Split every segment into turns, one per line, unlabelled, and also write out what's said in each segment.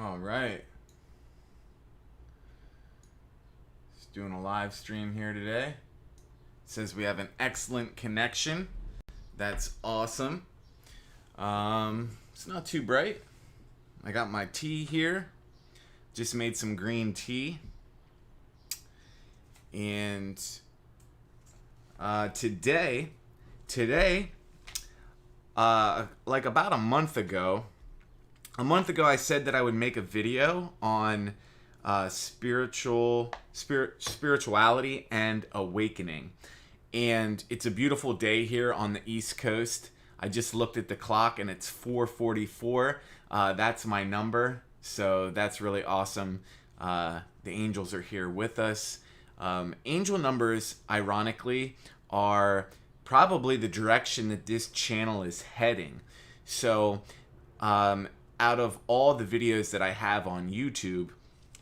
All right. Just doing a live stream here today. It says we have an excellent connection. That's awesome. It's not too bright. I got my tea here. Just made some green tea. And today, like about a month ago, I said that I would make a video on spirituality and awakening. And it's a beautiful day here on the East Coast. I just looked at the clock and it's 4:44. That's my number, so that's really awesome. The angels are here with us. Angel numbers, ironically, are probably the direction that this channel is heading. So, out of all the videos that I have on YouTube,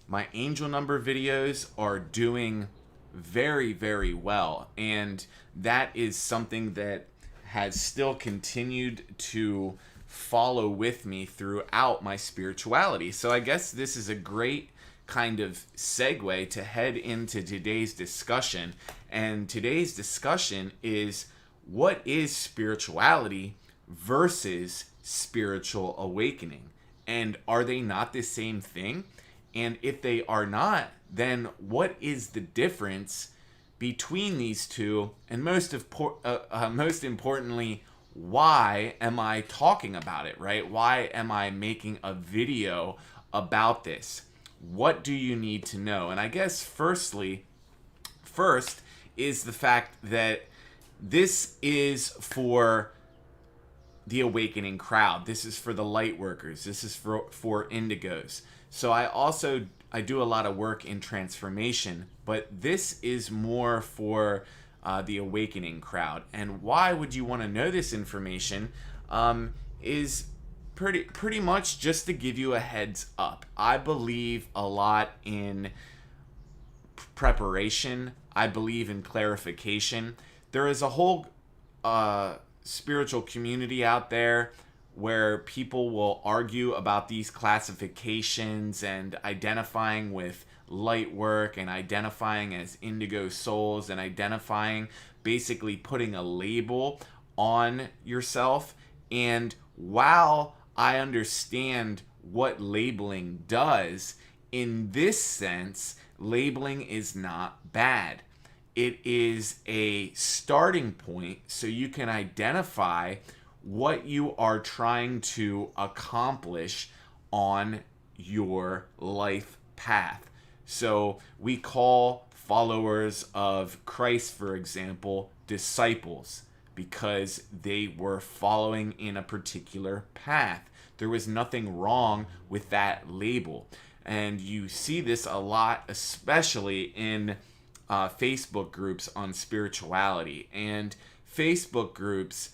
my angel number videos are doing very, very well. And that is something that has still continued to follow with me throughout my spirituality. So I guess this is a great kind of segue to head into today's discussion. And today's discussion is, what is spirituality versus spiritual awakening? And are they not the same thing? And if they are not, then what is the difference between these two? And most importantly, why am I talking about it, right? Why am I making a video about this? What do you need to know? And I guess first is the fact that this is for the awakening crowd. This is for the light workers. This is for indigos. So I do a lot of work in transformation, but this is more for the awakening crowd. And why would you want to know this information? Is pretty much just to give you a heads up. I believe a lot in preparation. I believe in clarification. There is a whole spiritual community out there where people will argue about these classifications and identifying with light work and identifying as indigo souls and identifying, basically putting a label on yourself. And while I understand what labeling does, in this sense, labeling is not bad. It is a starting point so you can identify what you are trying to accomplish on your life path. So we call followers of Christ, for example, disciples, because they were following in a particular path. There was nothing wrong with that label. And you see this a lot, especially in Facebook groups on spirituality. And Facebook groups,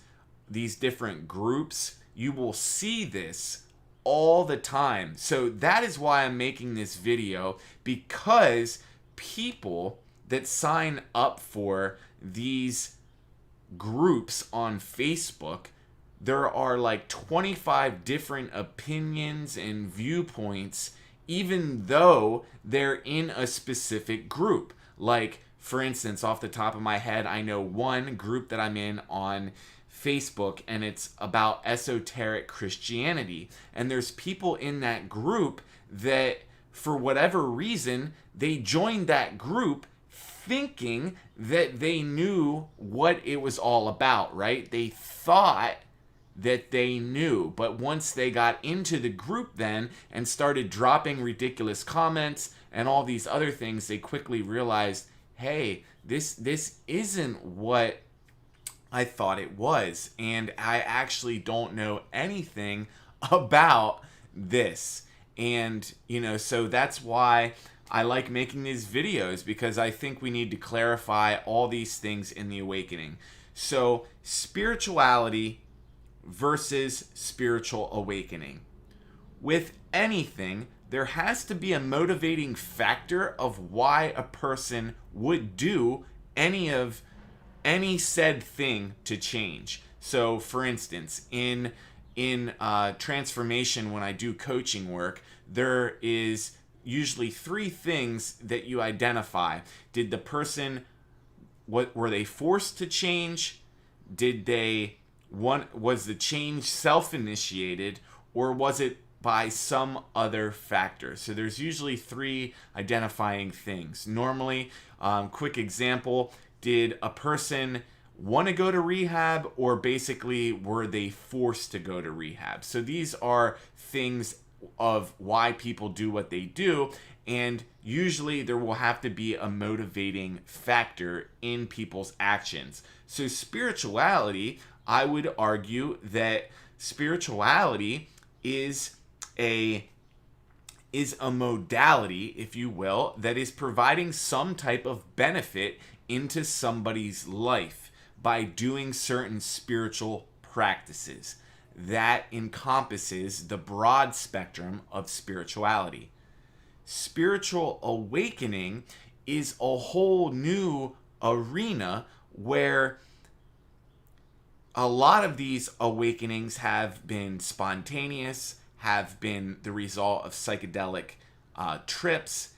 these different groups, you will see this all the time. So that is why I'm making this video, because people that sign up for these groups on Facebook, there are like 25 different opinions and viewpoints, even though they're in a specific group. Like, for instance, off the top of my head, I know one group that I'm in on Facebook, and it's about esoteric Christianity. And there's people in that group that, for whatever reason, they joined that group thinking that they knew what it was all about, right? They thought that they knew, but once they got into the group then and started dropping ridiculous comments and all these other things, they quickly realized, hey, this isn't what I thought it was, and I actually don't know anything about this. And so that's why I like making these videos, because I think we need to clarify all these things in the awakening. So spirituality versus spiritual awakening. With anything, there has to be a motivating factor of why a person would do any said thing to change. So, for instance, in in transformation, when I do coaching work, there is usually three things that you identify. Did the person, what were they forced to change? Did they was the change self-initiated, or was it by some other factor? So there's usually three identifying things. Normally, quick example, did a person want to go to rehab, or basically were they forced to go to rehab? So these are things of why people do what they do, and usually there will have to be a motivating factor in people's actions. So spirituality, I would argue that spirituality is a modality, if you will, that is providing some type of benefit into somebody's life by doing certain spiritual practices. That encompasses the broad spectrum of spirituality. Spiritual awakening is a whole new arena where a lot of these awakenings have been spontaneous, have been the result of psychedelic trips,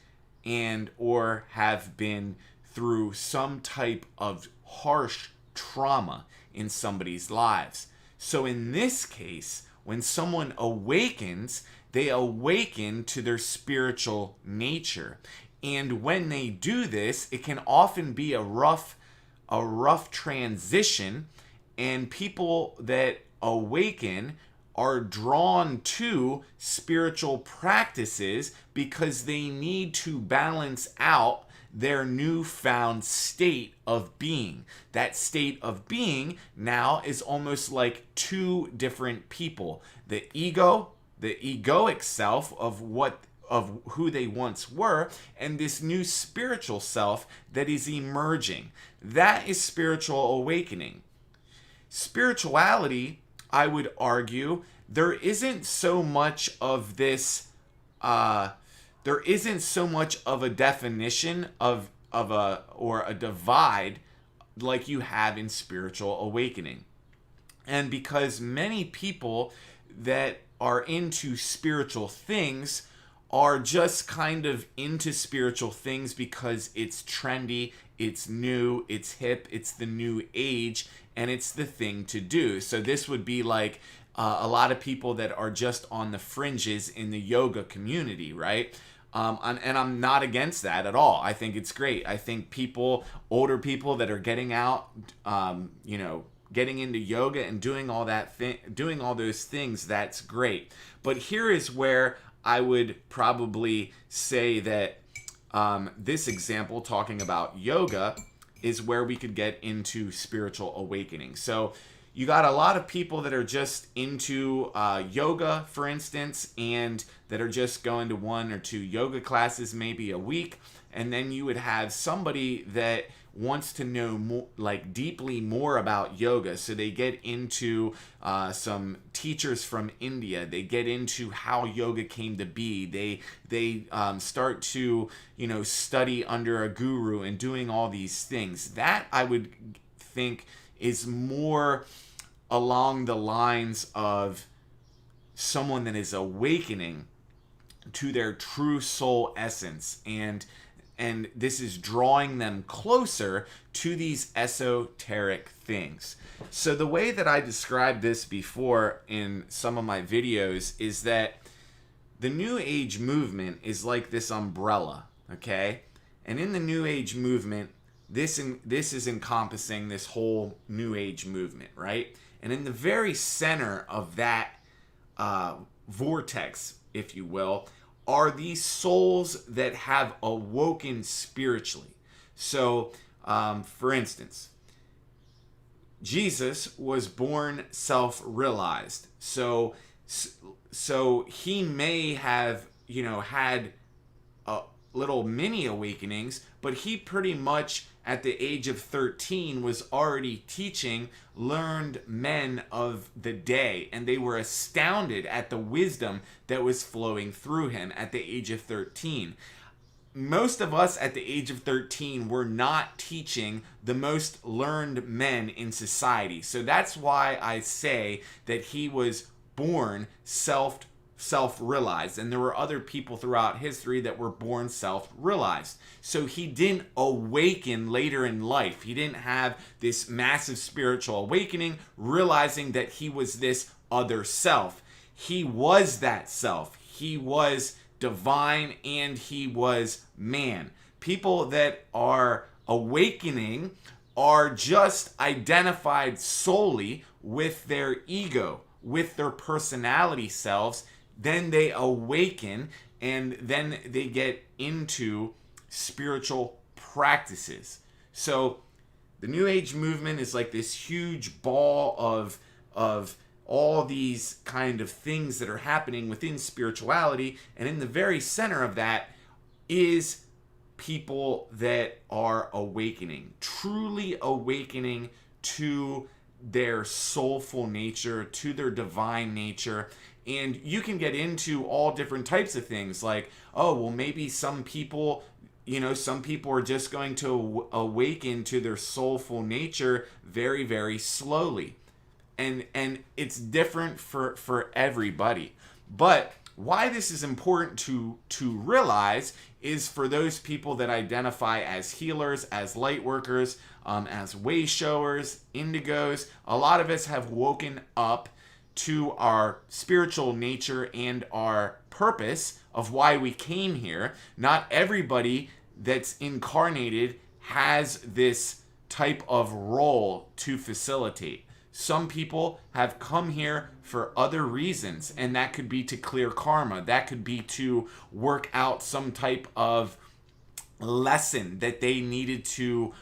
and or have been through some type of harsh trauma in somebody's lives. So in this case, when someone awakens, they awaken to their spiritual nature. And when they do this, it can often be a rough transition, and people that awaken are drawn to spiritual practices because they need to balance out their newfound state of being. That state of being now is almost like two different people. The ego, the egoic self of who they once were, and this new spiritual self that is emerging. That is spiritual awakening. Spirituality, I would argue, there isn't so much of this there isn't so much of a definition of a divide like you have in spiritual awakening. And because many people that are into spiritual things are just kind of into spiritual things because it's trendy, it's new, it's hip, it's the new age, and it's the thing to do. So this would be like a lot of people that are just on the fringes in the yoga community, right? And I'm not against that at all. I think it's great. I think older people that are getting out, getting into yoga and doing all those things, that's great. But here is where I would probably say that this example, talking about yoga, is where we could get into spiritual awakening. So you got a lot of people that are just into yoga, for instance, and that are just going to 1 or 2 yoga classes maybe a week. And then you would have somebody that wants to know more, like deeply more about yoga. So they get into some teachers from India. They get into how yoga came to be. They start to study under a guru and doing all these things. That I would think is more along the lines of someone that is awakening to their true soul essence, and this is drawing them closer to these esoteric things. So the way that I described this before in some of my videos is that the New Age movement is like this umbrella, okay? And in the New Age movement, this is encompassing this whole New Age movement, right? And in the very center of that vortex, if you will, are these souls that have awoken spiritually. So, for instance, Jesus was born self-realized. So he may have, had little mini awakenings, but he pretty much at the age of 13 was already teaching learned men of the day, and they were astounded at the wisdom that was flowing through him at the age of 13. Most of us at the age of 13 were not teaching the most learned men in society. So that's why I say that he was born self-realized, and there were other people throughout history that were born self-realized. So he didn't awaken later in life. He didn't have this massive spiritual awakening, realizing that he was this other self. He was that self. He was divine and he was man. People that are awakening are just identified solely with their ego, with their personality selves. Then they awaken and then they get into spiritual practices. So the New Age movement is like this huge ball of all these kind of things that are happening within spirituality, and in the very center of that is people that are awakening, truly awakening to their soulful nature, to their divine nature. And you can get into all different types of things like, oh, well, maybe some people are just going to awaken to their soulful nature very, very slowly. And it's different for everybody. But why this is important to realize is for those people that identify as healers, as light workers, as way showers, indigos. A lot of us have woken up to our spiritual nature and our purpose of why we came here. Not everybody that's incarnated has this type of role to facilitate. Some people have come here for other reasons, and that could be to clear karma. That could be to work out some type of lesson that they needed to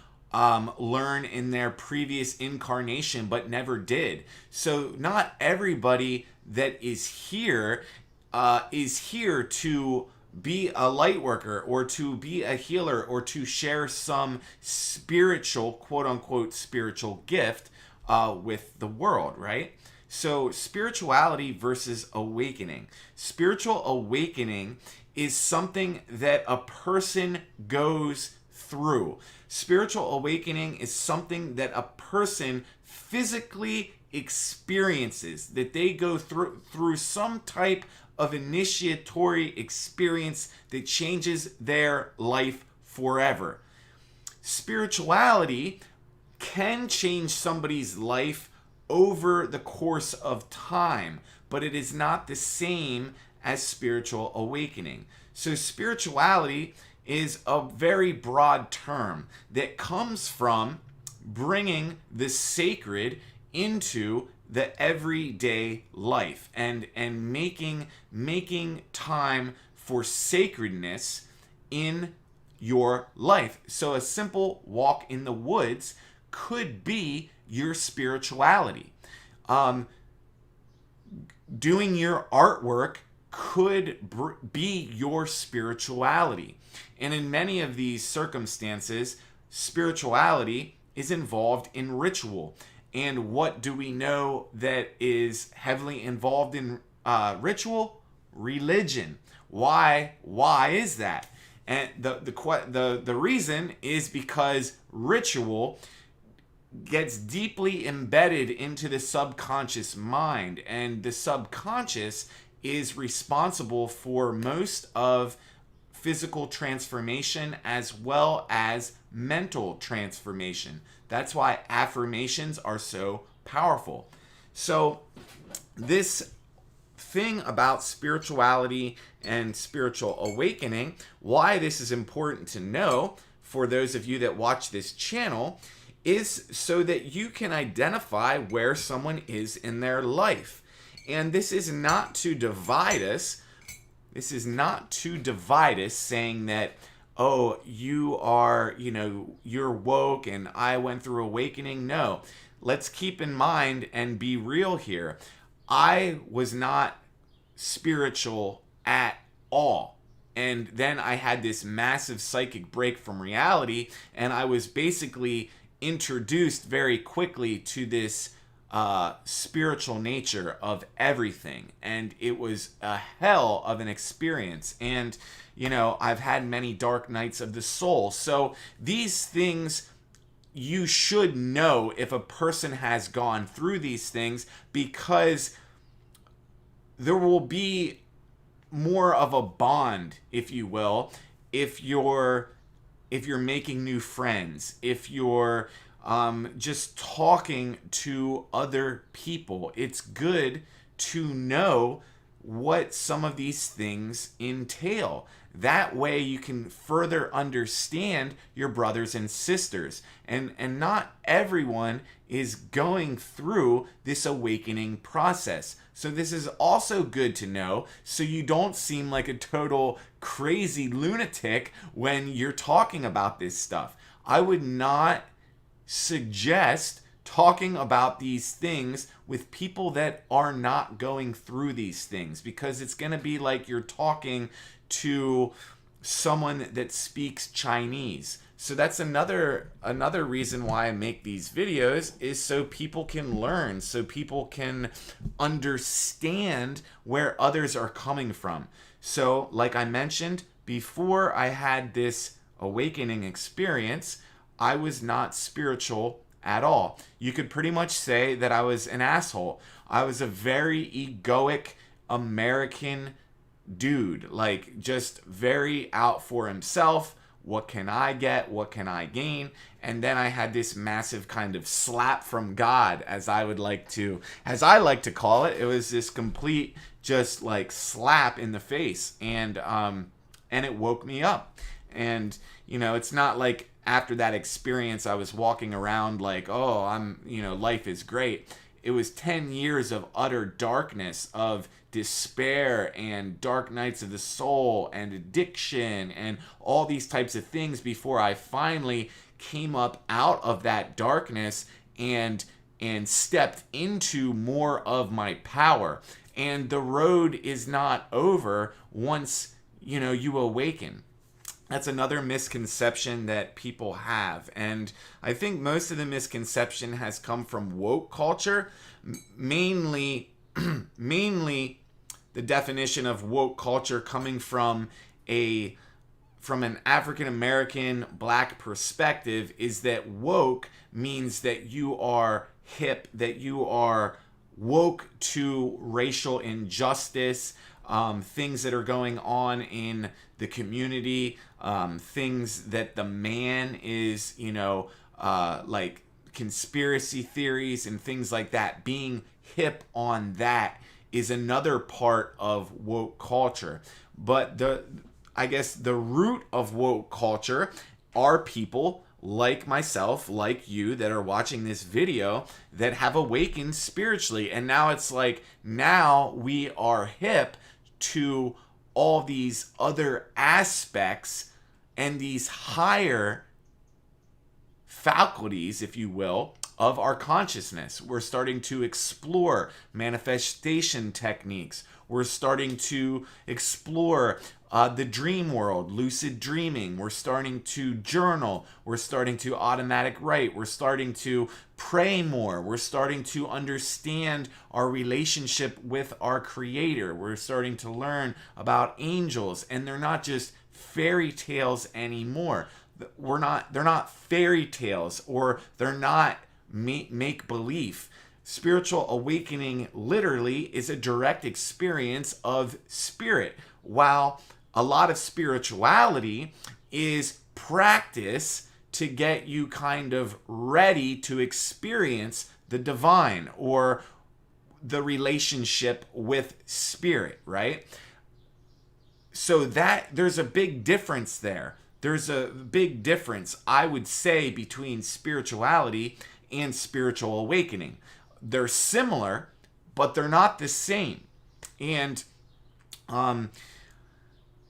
learn in their previous incarnation but never did. So not everybody that is here to be a light worker or to be a healer or to share some spiritual, quote unquote, spiritual gift with the world, right? So spirituality versus awakening. Spiritual awakening is something that a person goes through. Spiritual awakening is something that a person physically experiences, that they go through some type of initiatory experience that changes their life forever. Spirituality can change somebody's life over the course of time, but it is not the same as spiritual awakening. So spirituality is a very broad term that comes from bringing the sacred into the everyday life and making time for sacredness in your life. So a simple walk in the woods could be your spirituality. Doing your artwork could be your spirituality. And in many of these circumstances, spirituality is involved in ritual. And what do we know that is heavily involved in ritual? Religion. Why is that? And the reason is because ritual gets deeply embedded into the subconscious mind, and the subconscious is responsible for most of physical transformation as well as mental transformation. That's why affirmations are so powerful. So this thing about spirituality and spiritual awakening, why this is important to know for those of you that watch this channel, is so that you can identify where someone is in their life. And this is not to divide us. This is not to divide us, saying that, oh, you are, you're woke and I went through awakening. No, let's keep in mind and be real here. I was not spiritual at all. And then I had this massive psychic break from reality, and I was basically introduced very quickly to this spiritual nature of everything, and it was a hell of an experience. And I've had many dark nights of the soul. So these things, you should know if a person has gone through these things, because there will be more of a bond, if you will, if you're making new friends, if you're just talking to other people. It's good to know what some of these things entail. That way you can further understand your brothers and sisters. And not everyone is going through this awakening process. So this is also good to know so you don't seem like a total crazy lunatic when you're talking about this stuff. I would not suggest talking about these things with people that are not going through these things, because it's going to be like you're talking to someone that speaks Chinese. So that's another reason why I make these videos, is so people can learn, so people can understand where others are coming from. So like I mentioned, before I had this awakening experience, I was not spiritual at all. You could pretty much say that I was an asshole. I was a very egoic American dude, like just very out for himself. What can I get? What can I gain? And then I had this massive kind of slap from God, as I like to call it. It was this complete just like slap in the face, and it woke me up. And it's not like after that experience I was walking around like, oh, life is great. It was 10 years of utter darkness, of despair and dark nights of the soul and addiction and all these types of things before I finally came up out of that darkness and stepped into more of my power. And the road is not over once you awaken. That's another misconception that people have. And I think most of the misconception has come from woke culture. Mainly the definition of woke culture coming from an African American black perspective is that woke means that you are hip, that you are woke to racial injustice, things that are going on in the community, things that the man is, like conspiracy theories and things like that. Being hip on that is another part of woke culture. But I guess the root of woke culture are people like myself, like you, that are watching this video, that have awakened spiritually. And now it's like, now we are hip to all these other aspects and these higher faculties, if you will, of our consciousness. We're starting to explore manifestation techniques. We're starting to explore the dream world, lucid dreaming. We're starting to journal. We're starting to automatic write. We're starting to pray more. We're starting to understand our relationship with our Creator. We're starting to learn about angels, and they're not just fairy tales anymore. They're not fairy tales, or they're not make believe. Spiritual awakening literally is a direct experience of spirit, while a lot of spirituality is practice to get you kind of ready to experience the divine or the relationship with spirit, right? So that there's a big difference there. There's a big difference, I would say, between spirituality and spiritual awakening. They're similar, but they're not the same. And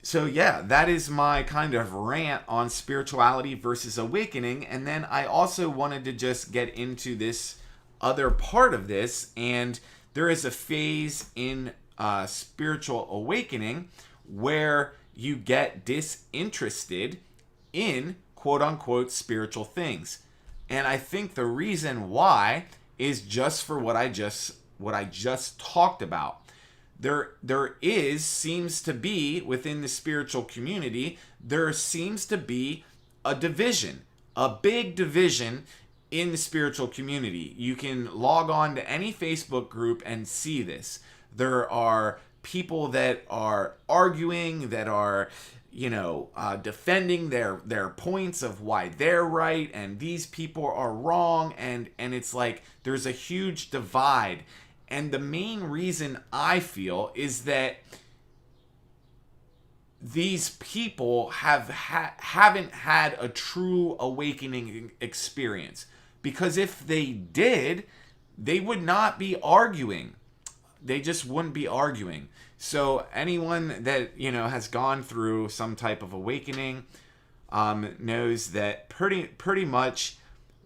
so yeah, that is my kind of rant on spirituality versus awakening. And then I also wanted to just get into this other part of this. And there is a phase in spiritual awakening where you get disinterested in quote unquote spiritual things. And I think the reason why is just for what I just talked about. There seems to be within the spiritual community, there seems to be a division, a big division in the spiritual community. You can log on to any Facebook group and see this. There are people that are arguing, that are, defending their points of why they're right and these people are wrong, and it's like there's a huge divide. And the main reason I feel is that these people haven't had a true awakening experience, because if they did, they would not be arguing. They just wouldn't be arguing. So anyone that has gone through some type of awakening knows that pretty much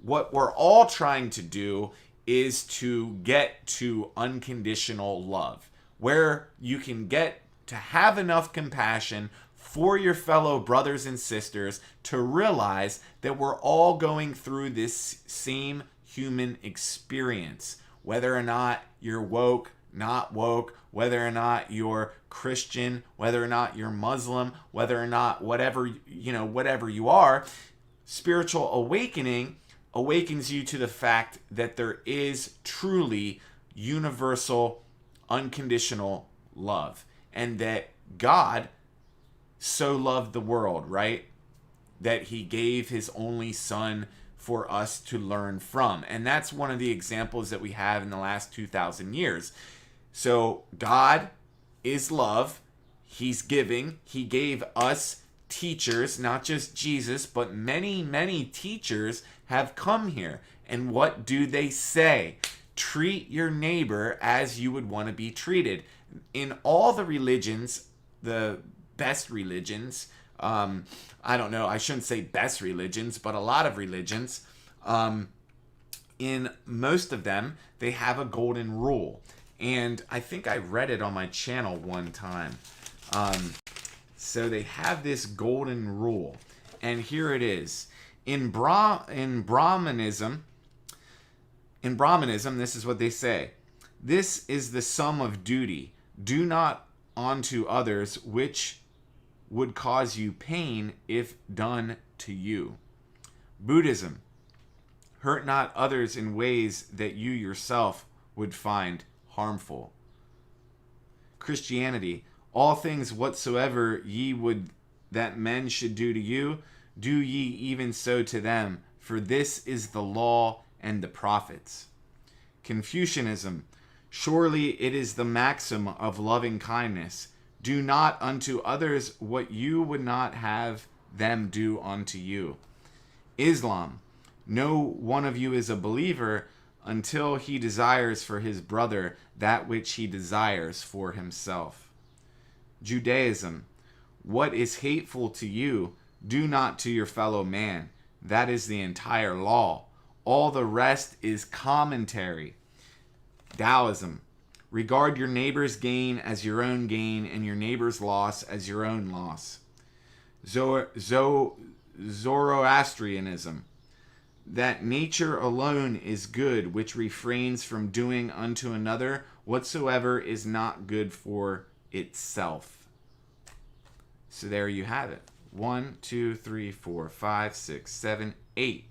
what we're all trying to do is to get to unconditional love, where you can get to have enough compassion for your fellow brothers and sisters to realize that we're all going through this same human experience, whether or not you're woke, not woke, whether or not you're Christian, whether or not you're Muslim, whether or not whatever you are. Spiritual awakening awakens you to the fact that there is truly universal, unconditional love, and that God so loved the world, right? That he gave his only son for us to learn from. And that's one of the examples that we have in the last 2,000 years. So God is love. He's giving. He gave us teachers, not just Jesus, but many, many teachers have come here. And what do they say? Treat your neighbor as you would want to be treated. In all the religions, the best religions, I don't know, I shouldn't say best religions, but a lot of religions, in most of them, they have a golden rule. And I think I read it on my channel one time. So they have this golden rule. And here it is. In Brahmanism, this is what they say. This is the sum of duty. Do not unto others which would cause you pain if done to you. Buddhism. Hurt not others in ways that you yourself would find harmful. Christianity. All things whatsoever ye would that men should do to you, do ye even so to them, for this is the law and the prophets. Confucianism. Surely it is the maxim of loving kindness. Do not unto others what you would not have them do unto you. Islam. No one of you is a believer until he desires for his brother that which he desires for himself. Judaism. What is hateful to you, do not to your fellow man. That is the entire law. All the rest is commentary. Taoism. Regard your neighbor's gain as your own gain, and your neighbor's loss as your own loss. Zoroastrianism. That nature alone is good, which refrains from doing unto another whatsoever is not good for itself. So there you have it. 1, 2, 3, 4, 5, 6, 7, 8.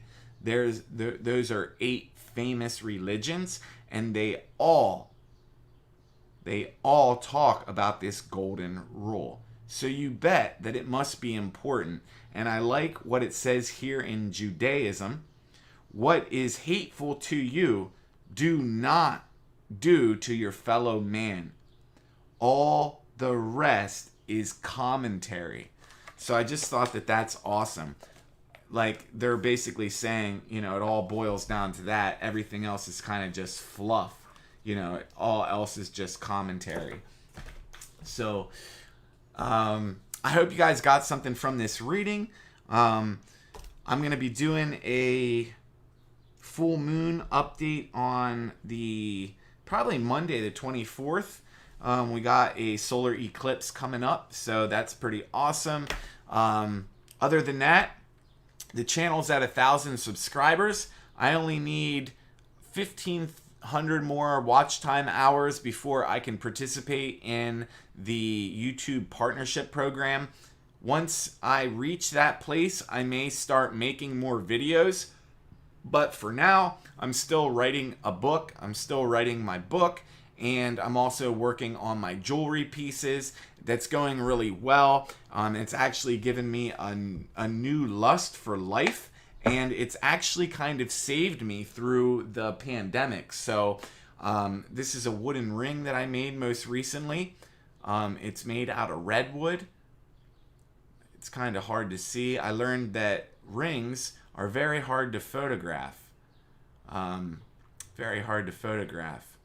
Those are 8 famous religions, and they all talk about this golden rule. So you bet that it must be important. And I like what it says here in Judaism. What is hateful to you, do not do to your fellow man. All the rest is commentary. So I just thought that that's awesome. Like, they're basically saying, it all boils down to that. Everything else is kind of just fluff. All else is just commentary. So, I hope you guys got something from this reading. I'm going to be doing a full moon update on probably Monday the 24th. We got a solar eclipse coming up, so that's pretty awesome. Other than that, the channel's at 1,000 subscribers. I only need 1,500 more watch time hours before I can participate in the YouTube partnership program. Once I reach that place, I may start making more videos. But for now, I'm still writing a book. I'm still writing my book. and I'm also working on my jewelry pieces. That's going really well. It's actually given me a new lust for life, and it's actually kind of saved me through the pandemic. So this is a wooden ring that I made most recently. It's made out of redwood. It's kind of hard to see. I learned that rings are very hard to photograph. Very hard to photograph.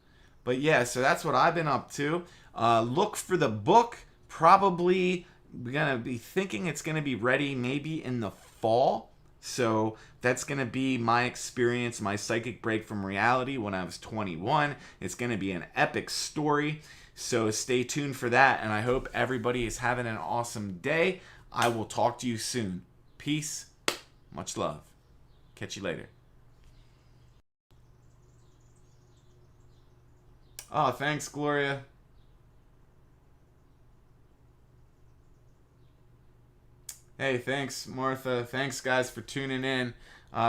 But yeah, so that's what I've been up to. Look for the book. Probably gonna be thinking it's gonna be ready maybe in the fall. So that's gonna be my experience, my psychic break from reality when I was 21. It's gonna be an epic story. So stay tuned for that, and I hope everybody is having an awesome day. I will talk to you soon. Peace. Much love. Catch you later. Oh, thanks, Gloria. Hey, thanks, Martha. Thanks, guys, for tuning in.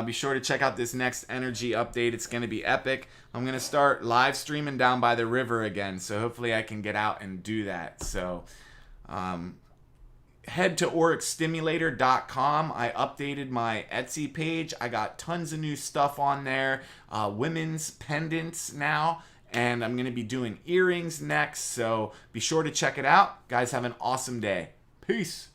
Be sure to check out this next energy update. It's going to be epic. I'm going to start live streaming down by the river again, so hopefully I can get out and do that. So head to auricstimulator.com. I updated my Etsy page. I got tons of new stuff on there. Women's pendants now. And I'm going to be doing earrings next. So be sure to check it out. Guys, have an awesome day. Peace.